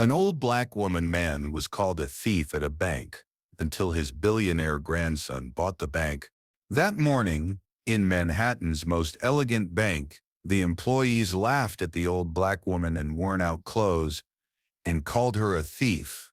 An old black woman man was called a thief at a bank until his billionaire grandson bought the bank. That morning, in Manhattan's most elegant bank, the employees laughed at the old black woman in worn-out clothes and called her a thief.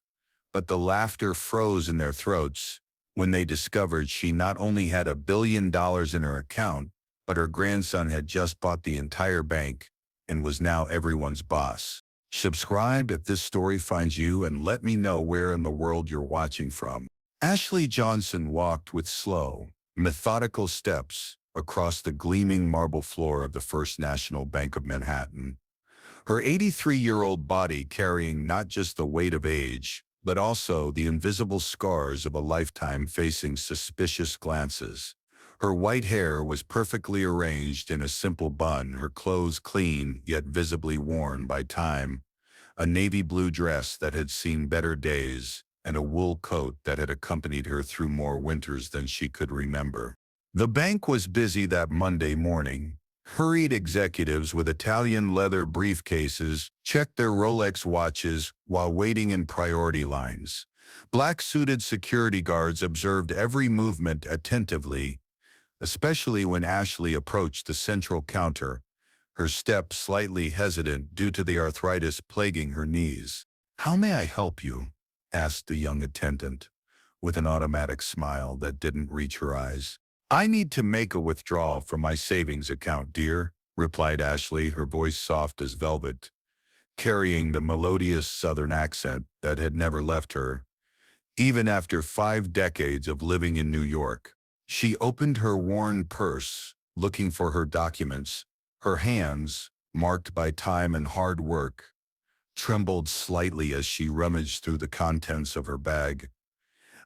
But the laughter froze in their throats when they discovered she not only had $1 billion in her account, but her grandson had just bought the entire bank and was now everyone's boss. Subscribe if this story finds you and let me know where in the world you're watching from. Ashley Johnson walked with slow, methodical steps across the gleaming marble floor of the First National Bank of Manhattan. Her 83-year-old body carrying not just the weight of age, but also the invisible scars of a lifetime facing suspicious glances. Her white hair was perfectly arranged in a simple bun, her clothes clean yet visibly worn by time, a navy blue dress that had seen better days, and a wool coat that had accompanied her through more winters than she could remember. The bank was busy that Monday morning. Hurried executives with Italian leather briefcases checked their Rolex watches while waiting in priority lines. Black-suited security guards observed every movement attentively, especially when Ashley approached the central counter, her step slightly hesitant due to the arthritis plaguing her knees. "How may I help you?" asked the young attendant, with an automatic smile that didn't reach her eyes. "I need to make a withdrawal from my savings account, dear," replied Ashley, her voice soft as velvet, carrying the melodious Southern accent that had never left her, even after 5 decades of living in New York. She opened her worn purse, looking for her documents. Her hands, marked by time and hard work, trembled slightly as she rummaged through the contents of her bag.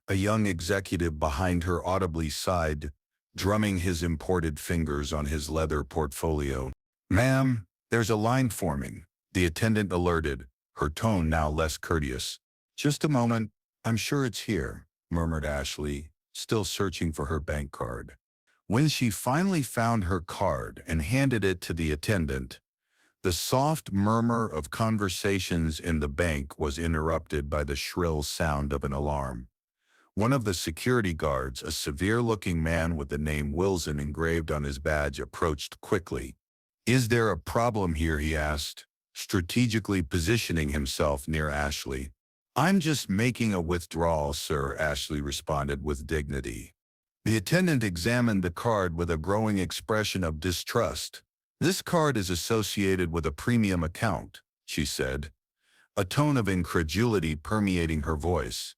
A young executive behind her audibly sighed, drumming his imported fingers on his leather portfolio. "Ma'am, there's a line forming," the attendant alerted, her tone now less courteous. "Just a moment, I'm sure it's here," murmured Ashley, still searching for her bank card. When she finally found her card and handed it to the attendant, the soft murmur of conversations in the bank was interrupted by the shrill sound of an alarm. One of the security guards, a severe-looking man with the name Wilson engraved on his badge, approached quickly. "Is there a problem here?" he asked, strategically positioning himself near Ashley. "I'm just making a withdrawal, sir," Ashley responded with dignity. The attendant examined the card with a growing expression of distrust. "This card is associated with a premium account," she said, a tone of incredulity permeating her voice.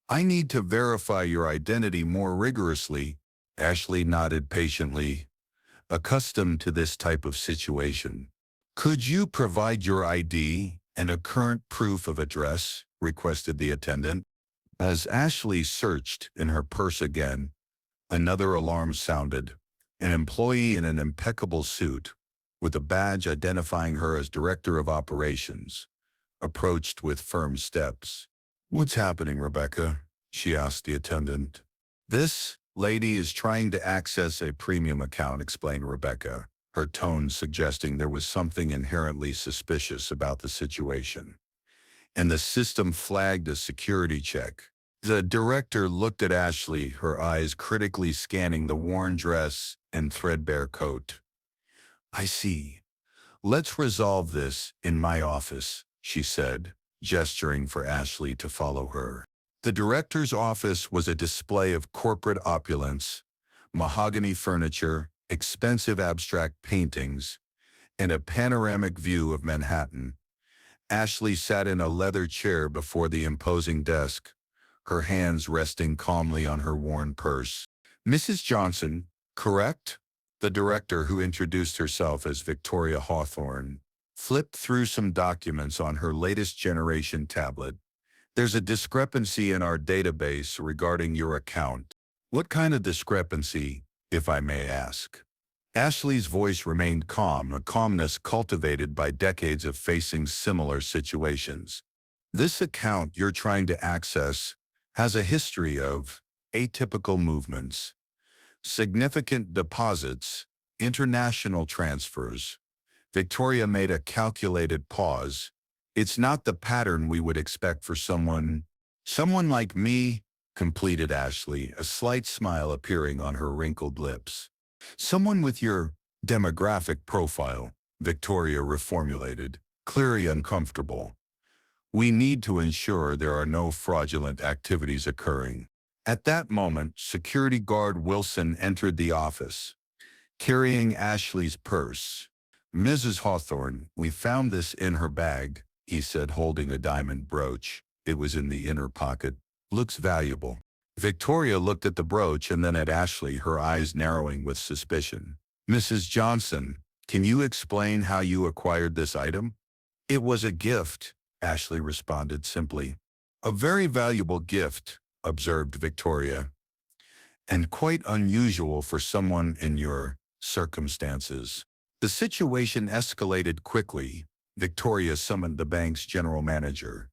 "I need to verify your identity more rigorously." Ashley nodded patiently, accustomed to this type of situation. "Could you provide your ID and a current proof of address?" requested the attendant. As Ashley searched in her purse again, another alarm sounded. An employee in an impeccable suit, with a badge identifying her as Director of Operations, approached with firm steps. "What's happening, Rebecca?" she asked the attendant. "This lady is trying to access a premium account," explained Rebecca, her tone suggesting there was something inherently suspicious about the situation. "And the system flagged a security check." The director looked at Ashley, her eyes critically scanning the worn dress and threadbare coat. "I see. Let's resolve this in my office," she said, gesturing for Ashley to follow her. The director's office was a display of corporate opulence, mahogany furniture, expensive abstract paintings, and a panoramic view of Manhattan. Ashley sat in a leather chair before the imposing desk, her hands resting calmly on her worn purse. "Mrs. Johnson, correct?" The director, who introduced herself as Victoria Hawthorne, flipped through some documents on her latest generation tablet. "There's a discrepancy in our database regarding your account." "What kind of discrepancy, if I may ask?" Ashley's voice remained calm, a calmness cultivated by decades of facing similar situations. "This account you're trying to access has a history of atypical movements, significant deposits, international transfers." Victoria made a calculated pause, It's not the pattern we would expect for someone like me, completed Ashley, a slight smile appearing on her wrinkled lips. Someone with your demographic profile, Victoria reformulated, clearly uncomfortable. We need to ensure there are no fraudulent activities occurring. At that moment, security guard Wilson entered the office, carrying Ashley's purse. Mrs. Hawthorne, we found this in her bag, he said, holding a diamond brooch. It was in the inner pocket. Looks valuable. Victoria looked at the brooch and then at Ashley, her eyes narrowing with suspicion. Mrs. Johnson, can you explain how you acquired this item? It was a gift, Ashley responded simply. A very valuable gift, observed Victoria, and quite unusual for someone in your circumstances. The situation escalated quickly. Victoria summoned the bank's general manager,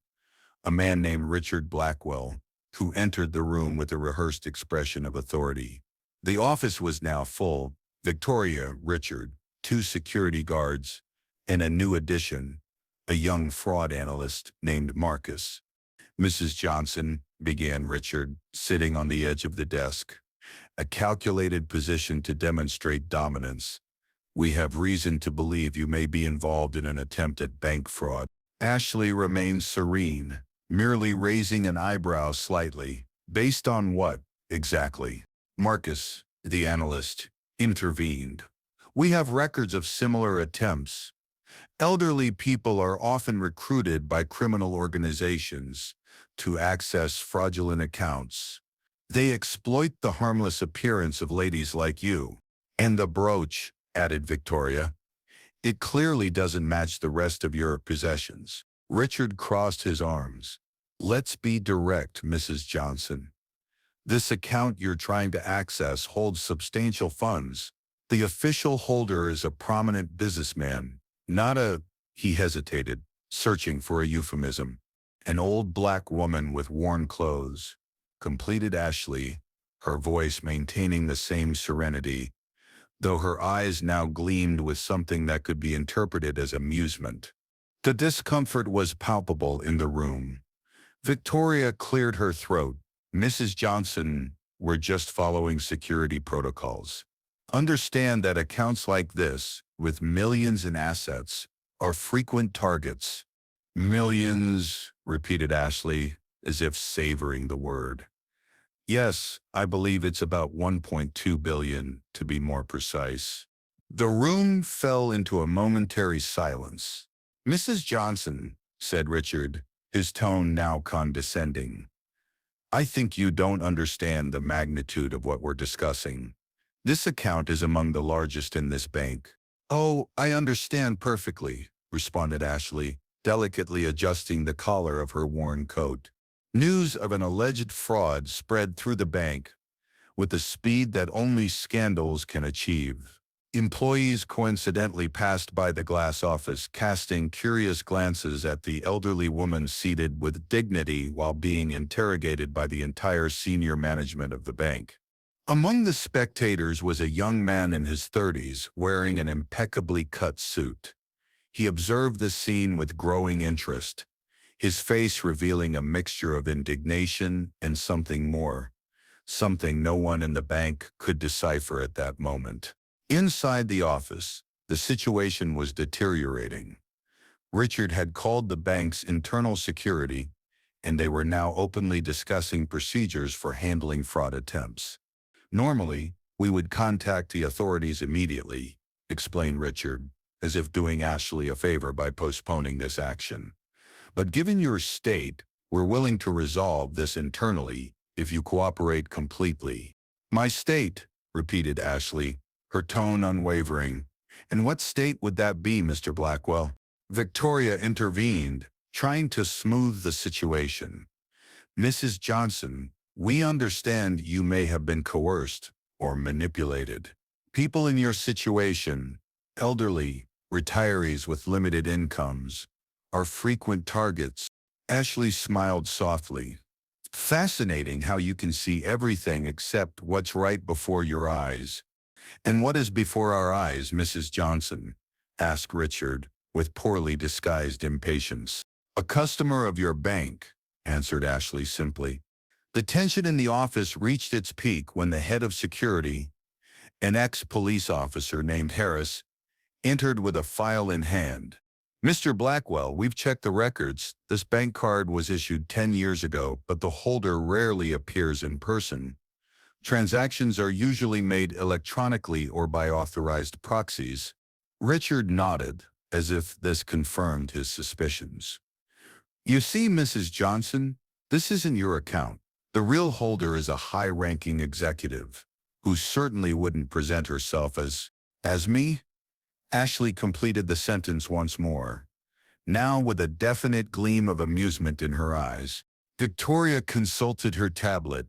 a man named Richard Blackwell, who entered the room with a rehearsed expression of authority. The office was now full. Victoria, Richard, two security guards, and a new addition, a young fraud analyst named Marcus. Mrs. Johnson, began Richard, sitting on the edge of the desk, a calculated position to demonstrate dominance. We have reason to believe you may be involved in an attempt at bank fraud. Ashley remained serene, merely raising an eyebrow slightly. Based on what, exactly? Marcus, the analyst, intervened. We have records of similar attempts. Elderly people are often recruited by criminal organizations to access fraudulent accounts. They exploit the harmless appearance of ladies like you. And the brooch, added Victoria. It clearly doesn't match the rest of your possessions. Richard crossed his arms. Let's be direct, Mrs. Johnson. This account you're trying to access holds substantial funds. The official holder is a prominent businessman, not a, he hesitated, searching for a euphemism. An old black woman with worn clothes, completed Ashley, her voice maintaining the same serenity, though her eyes now gleamed with something that could be interpreted as amusement. The discomfort was palpable in the room. Victoria cleared her throat. Mrs. Johnson, we're just following security protocols. Understand that accounts like this, with millions in assets, are frequent targets. Millions, repeated Ashley, as if savoring the word. Yes, I believe it's about 1.2 billion, to be more precise. The room fell into a momentary silence. Mrs. Johnson, said Richard, his tone now condescending. I think you don't understand the magnitude of what we're discussing. This account is among the largest in this bank. Oh, I understand perfectly, responded Ashley, delicately adjusting the collar of her worn coat. News of an alleged fraud spread through the bank with the speed that only scandals can achieve. Employees coincidentally passed by the glass office, casting curious glances at the elderly woman seated with dignity while being interrogated by the entire senior management of the bank. Among the spectators was a young man in his 30s wearing an impeccably cut suit. He observed the scene with growing interest, his face revealing a mixture of indignation and something more, something no one in the bank could decipher at that moment. Inside the office, the situation was deteriorating. Richard had called the bank's internal security, and they were now openly discussing procedures for handling fraud attempts. Normally, we would contact the authorities immediately, explained Richard, as if doing Ashley a favor by postponing this action. But given your state, we're willing to resolve this internally if you cooperate completely. My state, repeated Ashley, her tone unwavering. And what state would that be, Mr. Blackwell? Victoria intervened, trying to smooth the situation. Mrs. Johnson, we understand you may have been coerced or manipulated. People in your situation, elderly, retirees with limited incomes, are frequent targets. Ashley smiled softly. Fascinating how you can see everything except what's right before your eyes. And what is before our eyes, Mrs. Johnson? Asked Richard, with poorly disguised impatience. "A customer of your bank," answered Ashley simply. The tension in the office reached its peak when the head of security, an ex-police officer named Harris, entered with a file in hand. "Mr. Blackwell, we've checked the records. This bank card was issued 10 years ago, but the holder rarely appears in person. Transactions are usually made electronically or by authorized proxies." Richard nodded, as if this confirmed his suspicions. "You see, Mrs. Johnson, this isn't your account. The real holder is a high-ranking executive, who certainly wouldn't present herself as me." Ashley completed the sentence once more, now with a definite gleam of amusement in her eyes. Victoria consulted her tablet.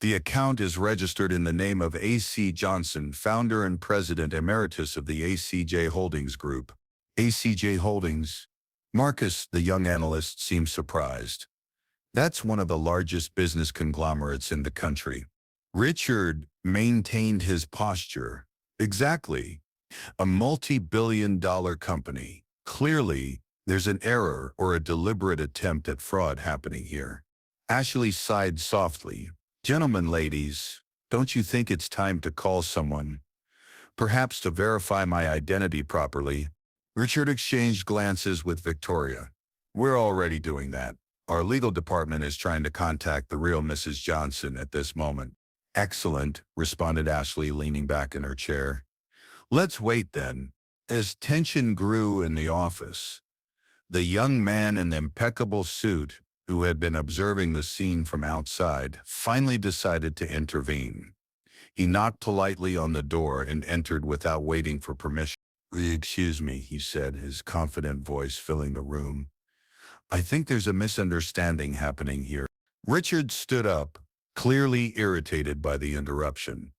"The account is registered in the name of A.C. Johnson, founder and president emeritus of the ACJ Holdings Group." "ACJ Holdings?" Marcus, the young analyst, seemed surprised. "That's one of the largest business conglomerates in the country." Richard maintained his posture. "Exactly. A multi-billion-dollar company. Clearly, there's an error or a deliberate attempt at fraud happening here." Ashley sighed softly. "Gentlemen, ladies, don't you think it's time to call someone? Perhaps to verify my identity properly?" Richard exchanged glances with Victoria. "We're already doing that. Our legal department is trying to contact the real Mrs. Johnson at this moment." "Excellent," responded Ashley, leaning back in her chair. "Let's wait then." As tension grew in the office, the young man in the impeccable suit, who had been observing the scene from outside, finally decided to intervene. He knocked politely on the door and entered without waiting for permission. "Excuse me," he said, his confident voice filling the room. "I think there's a misunderstanding happening here." Richard stood up, clearly irritated by the interruption.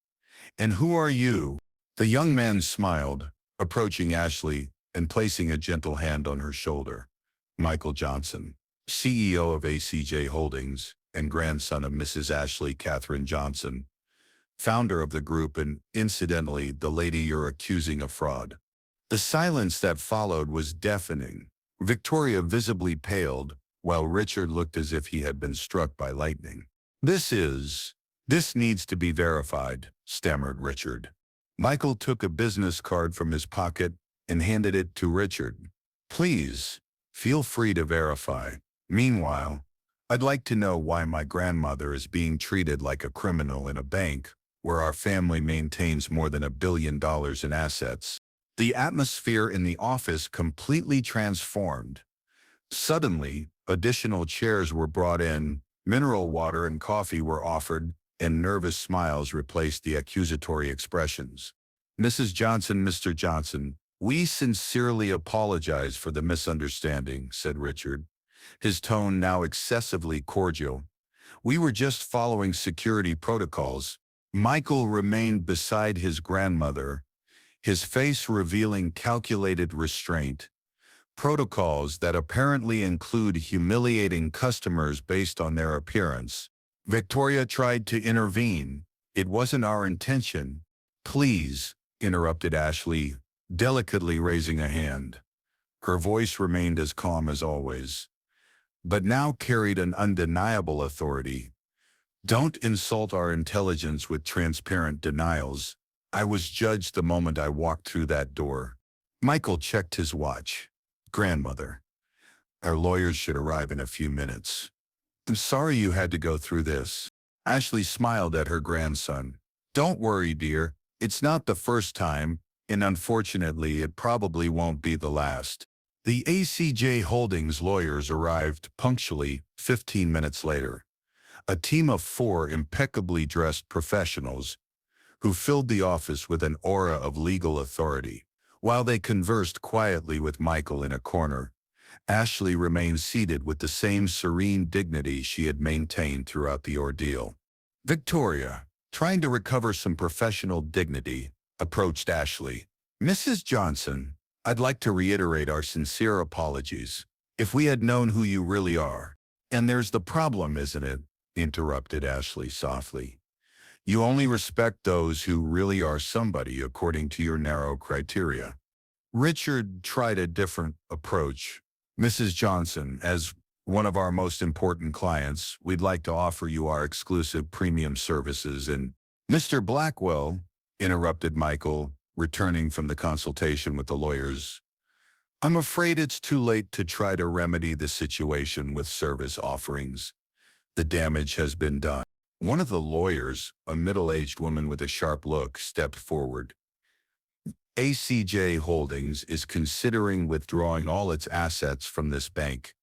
"And who are you?" The young man smiled, approaching Ashley and placing a gentle hand on her shoulder. "Michael Johnson, CEO of ACJ Holdings and grandson of Mrs. Ashley Catherine Johnson, founder of the group and, incidentally, the lady you're accusing of fraud." The silence that followed was deafening. Victoria visibly paled, while Richard looked as if he had been struck by lightning. This needs to be verified," stammered Richard. Michael took a business card from his pocket and handed it to Richard. "Please, feel free to verify. Meanwhile, I'd like to know why my grandmother is being treated like a criminal in a bank where our family maintains more than $1 billion in assets." The atmosphere in the office completely transformed. Suddenly, additional chairs were brought in, mineral water and coffee were offered, and nervous smiles replaced the accusatory expressions. "Mrs. Johnson, Mr. Johnson, we sincerely apologize for the misunderstanding," said Richard, his tone now excessively cordial. "We were just following security protocols." Michael remained beside his grandmother, his face revealing calculated restraint. "Protocols that apparently include humiliating customers based on their appearance." Victoria tried to intervene. "It wasn't our intention." "Please," interrupted Ashley, delicately raising a hand. Her voice remained as calm as always, but now carried an undeniable authority. "Don't insult our intelligence with transparent denials. I was judged the moment I walked through that door." Michael checked his watch. "Grandmother, our lawyers should arrive in a few minutes. I'm sorry you had to go through this." Ashley smiled at her grandson. "Don't worry, dear. It's not the first time, and unfortunately it probably won't be the last." The ACJ Holdings lawyers arrived punctually 15 minutes later. A team of 4 impeccably dressed professionals who filled the office with an aura of legal authority. While they conversed quietly with Michael in a corner, Ashley remained seated with the same serene dignity she had maintained throughout the ordeal. Victoria, trying to recover some professional dignity, approached Ashley. "Mrs. Johnson, I'd like to reiterate our sincere apologies. If we had known who you really are—" "And there's the problem, isn't it?" interrupted Ashley softly. "You only respect those who really are somebody according to your narrow criteria." Richard tried a different approach. Mrs. Johnson, as one of our most important clients, we'd like to offer you our exclusive premium services. And Mr. Blackwell, interrupted Michael, returning from the consultation with the lawyers. I'm afraid it's too late to try to remedy the situation with service offerings. The damage has been done. One of the lawyers, a middle-aged woman with a sharp look, stepped forward. ACJ Holdings is considering withdrawing all its assets from this bank,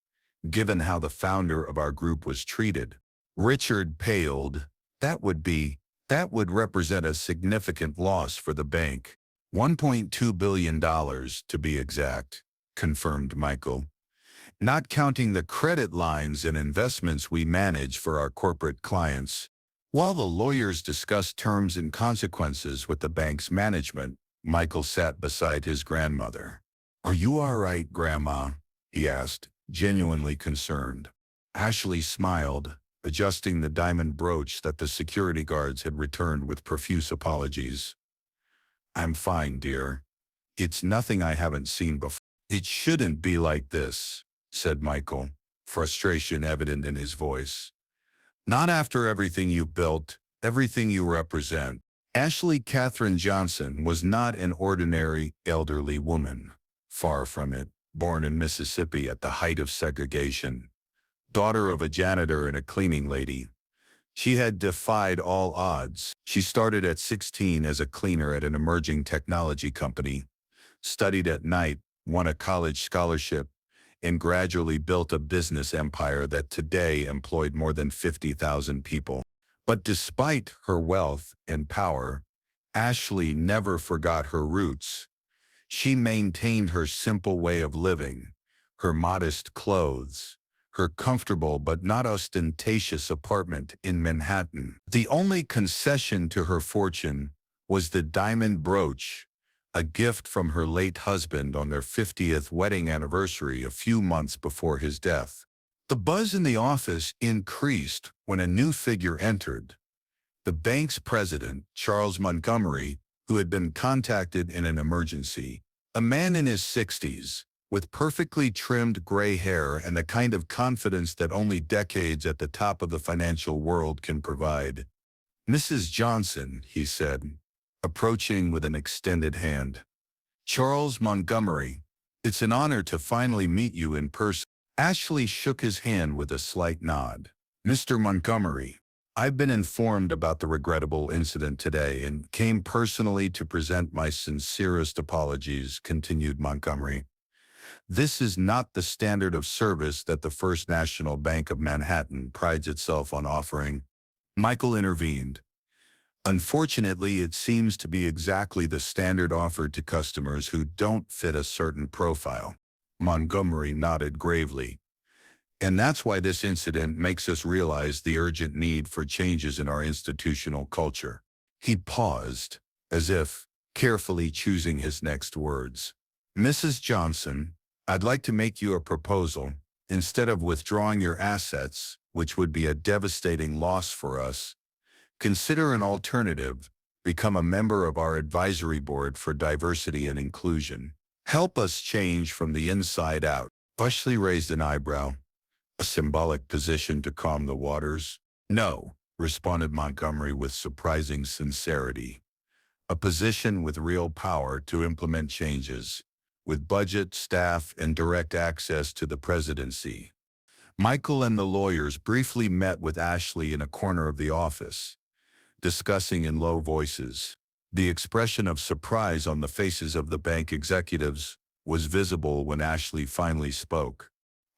given how the founder of our group was treated. Richard paled. That would represent a significant loss for the bank. $1.2 billion to be exact, confirmed Michael. Not counting the credit lines and investments we manage for our corporate clients. While the lawyers discussed terms and consequences with the bank's management, Michael sat beside his grandmother. Are you all right, Grandma? He asked, genuinely concerned. Ashley smiled, adjusting the diamond brooch that the security guards had returned with profuse apologies. I'm fine, dear. It's nothing I haven't seen before. It shouldn't be like this, said Michael, frustration evident in his voice. Not after everything you built, everything you represent. Ashley Catherine Johnson was not an ordinary elderly woman. Far from it, born in Mississippi at the height of segregation. Daughter of a janitor and a cleaning lady. She had defied all odds. She started at 16 as a cleaner at an emerging technology company, studied at night, won a college scholarship, and gradually built a business empire that today employed more than 50,000 people. But despite her wealth and power, Ashley never forgot her roots. She maintained her simple way of living, her modest clothes, her comfortable but not ostentatious apartment in Manhattan. The only concession to her fortune was the diamond brooch, a gift from her late husband on their 50th wedding anniversary a few months before his death. The buzz in the office increased when a new figure entered. The bank's president, Charles Montgomery, who had been contacted in an emergency, a man in his 60s, with perfectly trimmed gray hair and the kind of confidence that only decades at the top of the financial world can provide. Mrs. Johnson, he said, approaching with an extended hand. Charles Montgomery, it's an honor to finally meet you in person. Ashley shook his hand with a slight nod. Mr. Montgomery, I've been informed about the regrettable incident today and came personally to present my sincerest apologies, continued Montgomery. This is not the standard of service that the First National Bank of Manhattan prides itself on offering. Michael intervened. Unfortunately, it seems to be exactly the standard offered to customers who don't fit a certain profile. Montgomery nodded gravely. And that's why this incident makes us realize the urgent need for changes in our institutional culture. He paused, as if carefully choosing his next words. Mrs. Johnson, I'd like to make you a proposal. Instead of withdrawing your assets, which would be a devastating loss for us, consider an alternative. Become a member of our advisory board for diversity and inclusion. Help us change from the inside out. Ashley raised an eyebrow. A symbolic position to calm the waters? No, responded Montgomery with surprising sincerity. A position with real power to implement changes, with budget, staff, and direct access to the presidency. Michael and the lawyers briefly met with Ashley in a corner of the office, discussing in low voices. The expression of surprise on the faces of the bank executives was visible when Ashley finally spoke.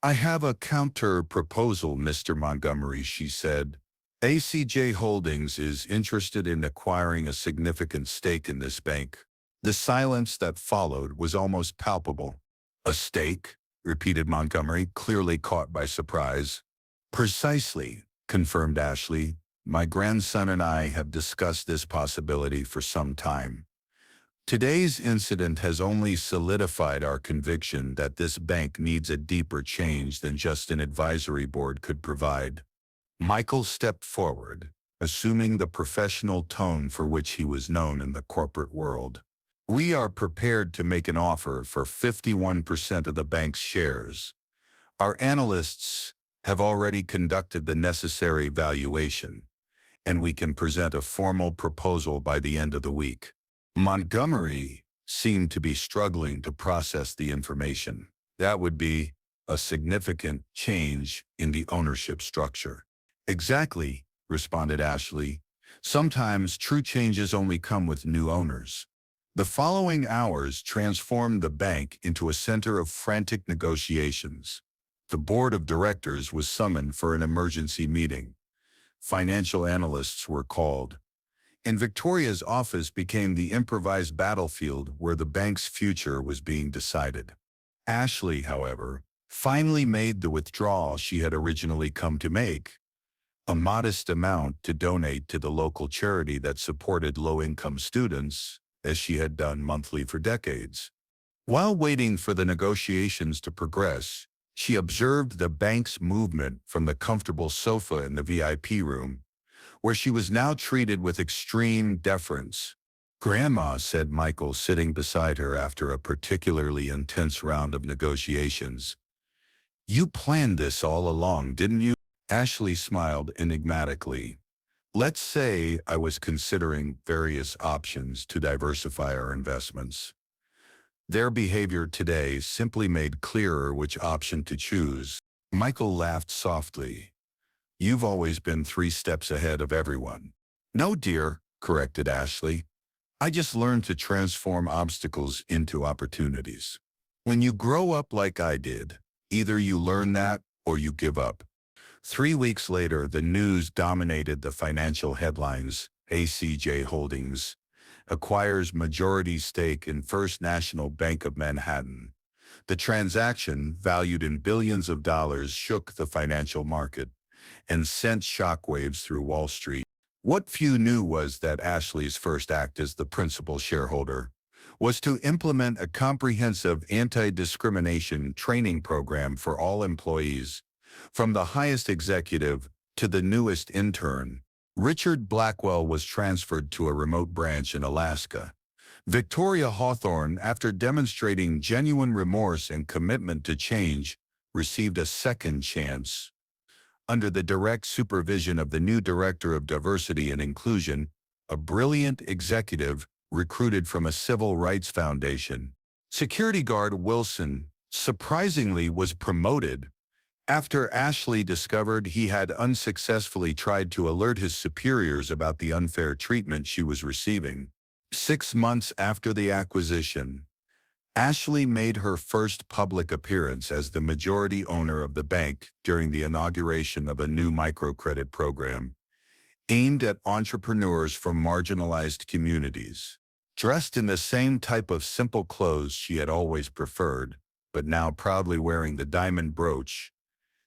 I have a counter-proposal, Mr. Montgomery, she said. ACJ Holdings is interested in acquiring a significant stake in this bank. The silence that followed was almost palpable. A stake? Repeated Montgomery, clearly caught by surprise. Precisely, confirmed Ashley. My grandson and I have discussed this possibility for some time. Today's incident has only solidified our conviction that this bank needs a deeper change than just an advisory board could provide. Michael stepped forward, assuming the professional tone for which he was known in the corporate world. We are prepared to make an offer for 51% of the bank's shares, Our analysts have already conducted the necessary valuation, and we can present a formal proposal by the end of the week. Montgomery seemed to be struggling to process the information. That would be a significant change in the ownership structure. Exactly, responded Ashley. Sometimes true changes only come with new owners. The following hours transformed the bank into a center of frantic negotiations. The board of directors was summoned for an emergency meeting. Financial analysts were called, and Victoria's office became the improvised battlefield where the bank's future was being decided. Ashley, however, finally made the withdrawal she had originally come to make, a modest amount to donate to the local charity that supported low-income students, as she had done monthly for decades. While waiting for the negotiations to progress, she observed the bank's movement from the comfortable sofa in the VIP room, where she was now treated with extreme deference. "Grandma," said Michael, sitting beside her after a particularly intense round of negotiations, "you planned this all along, didn't you?" Ashley smiled enigmatically. "Let's say I was considering various options to diversify our investments. Their behavior today simply made clearer which option to choose." Michael laughed softly. "You've always been 3 steps ahead of everyone." "No, dear," corrected Ashley. "I just learned to transform obstacles into opportunities. When you grow up like I did, either you learn that or you give up." 3 weeks later, the news dominated the financial headlines. ACJ Holdings acquires majority stake in First National Bank of Manhattan. The transaction, valued in billions of dollars, shook the financial market and sent shockwaves through Wall Street. What few knew was that Ashley's first act as the principal shareholder was to implement a comprehensive anti-discrimination training program for all employees, from the highest executive to the newest intern. Richard Blackwell was transferred to a remote branch in Alaska. Victoria Hawthorne, after demonstrating genuine remorse and commitment to change, received a second chance. Under the direct supervision of the new Director of Diversity and Inclusion, a brilliant executive recruited from a civil rights foundation, security guard Wilson surprisingly was promoted after Ashley discovered he had unsuccessfully tried to alert his superiors about the unfair treatment she was receiving. 6 months after the acquisition, Ashley made her first public appearance as the majority owner of the bank during the inauguration of a new microcredit program aimed at entrepreneurs from marginalized communities. Dressed in the same type of simple clothes she had always preferred, but now proudly wearing the diamond brooch,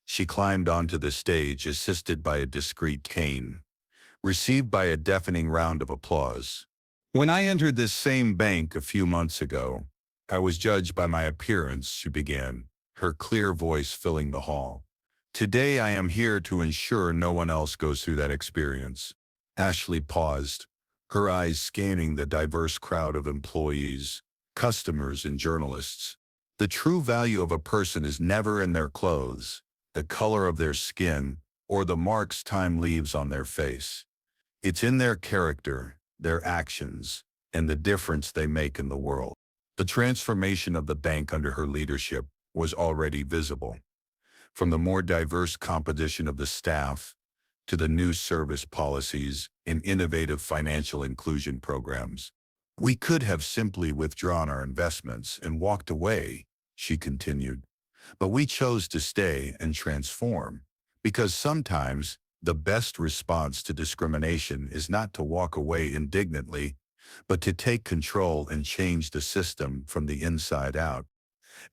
she climbed onto the stage assisted by a discreet cane, received by a deafening round of applause. "When I entered this same bank a few months ago, I was judged by my appearance," she began, her clear voice filling the hall. "Today I am here to ensure no one else goes through that experience." Ashley paused, her eyes scanning the diverse crowd of employees, customers, and journalists. The true value of a person is never in their clothes, the color of their skin, or the marks time leaves on their face. It's in their character, their actions, and the difference they make in the world. The transformation of the bank under her leadership was already visible. From the more diverse composition of the staff to the new service policies and innovative financial inclusion programs. "We could have simply withdrawn our investments and walked away," she continued. "But we chose to stay and transform, because sometimes the best response to discrimination is not to walk away indignantly, but to take control and change the system from the inside out."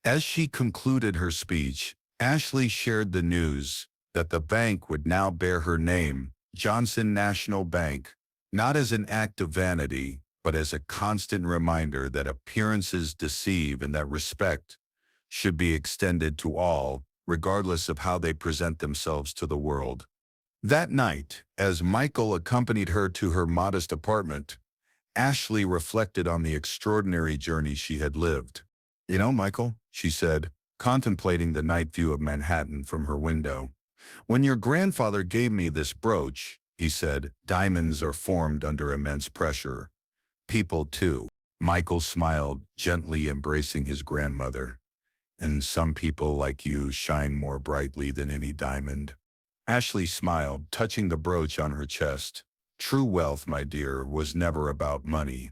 As she concluded her speech, Ashley shared the news that the bank would now bear her name, Johnson National Bank, not as an act of vanity, but as a constant reminder that appearances deceive and that respect should be extended to all, regardless of how they present themselves to the world. That night, as Michael accompanied her to her modest apartment, Ashley reflected on the extraordinary journey she had lived. "You know, Michael," she said, contemplating the night view of Manhattan from her window. "When your grandfather gave me this brooch," he said, "diamonds are formed under immense pressure. People too." Michael smiled, gently embracing his grandmother. "And some people like you shine more brightly than any diamond." Ashley smiled, touching the brooch on her chest. "True wealth, my dear, was never about money.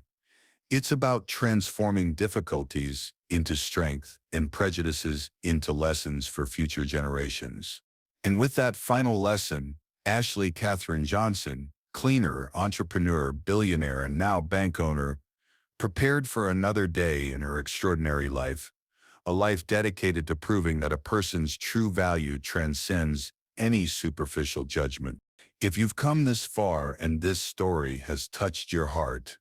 It's about transforming difficulties into strength and prejudices into lessons for future generations." And with that final lesson, Ashley Catherine Johnson, cleaner, entrepreneur, billionaire, and now bank owner, prepared for another day in her extraordinary life, a life dedicated to proving that a person's true value transcends any superficial judgment. If you've come this far and this story has touched your heart,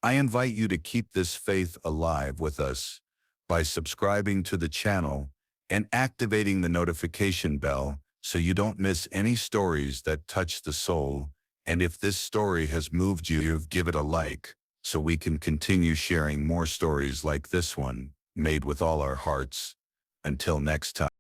I invite you to keep this faith alive with us by subscribing to the channel and activating the notification bell so you don't miss any stories that touch the soul. And if this story has moved you, give it a like so we can continue sharing more stories like this one, made with all our hearts. Until next time.